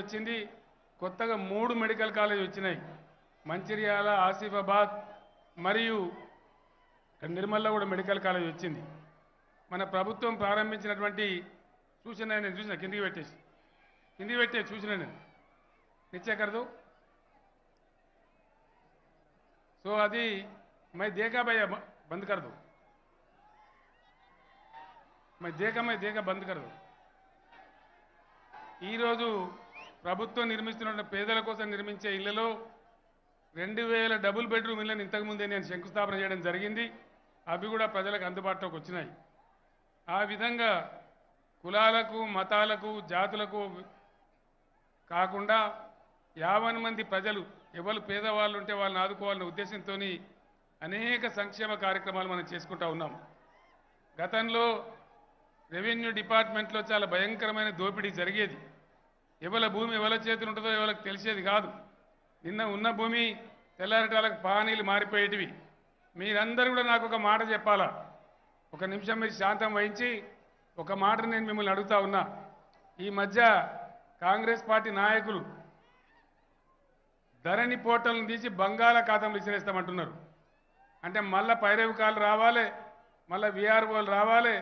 వచ్చింది, కొత్తగా 3 medical college వచ్చినాయి. మంచిర్యాల, ఆసిఫాబాద్ మరియు నిర్మల్లో కూడా మెడికల్ కాలేజ్ వచ్చింది. మన ప్రభుత్వం ప్రారంభించినటువంటి సూచన నేను చూసిన కిందికి పెట్టే సూచన నేను నిచ్చేకరదు. సో అది मैं देखा भैया बंद कर दो, मैं देखा बंद कर दो. ఈరోజు ప్రభుత్వం నిర్మిస్తున్న పేదల కోసం నిర్మించే ఇళ్లలో 2000 డబుల్ బెడ్రూమ్ ఇళ్లను ఇంతకుముందే నేను శంకుస్థాపన చేయడం జరిగింది. అవి కూడా ప్రజలకు అందుబాటులోకి వచ్చినాయి. ఆ విధంగా కులాలకు, మతాలకు, జాతులకు కాకుండా 50 మంది ప్రజలు ఎవరు పేదవాళ్ళు ఉంటే వాళ్ళని ఆదుకోవాలనే ఉద్దేశంతో అనేక సంక్షేమ కార్యక్రమాలు మనం చేసుకుంటూ ఉన్నాం. గతంలో రెవెన్యూ డిపార్ట్మెంట్లో చాలా భయంకరమైన దోపిడీ జరిగేది. ఎవరి భూమి ఎవరి చేతులు ఉంటుందో ఎవరికి తెలిసేది కాదు. నిన్న ఉన్న భూమి తెల్లారటాలకు పానీలు మారిపోయేటివి. మీరందరూ కూడా నాకు ఒక మాట చెప్పాలా, ఒక నిమిషం మీరు శాంతం వహించి ఒక మాట నేను మిమ్మల్ని అడుగుతా ఉన్నా. ఈ మధ్య కాంగ్రెస్ పార్టీ నాయకులు ధరణి పోర్టల్ని తీసి బంగాళాఖాతంలో విసిరేస్తామంటున్నారు. అంటే మళ్ళీ పైరవికాలు రావాలి, మళ్ళీ విఆర్ఓలు రావాలి,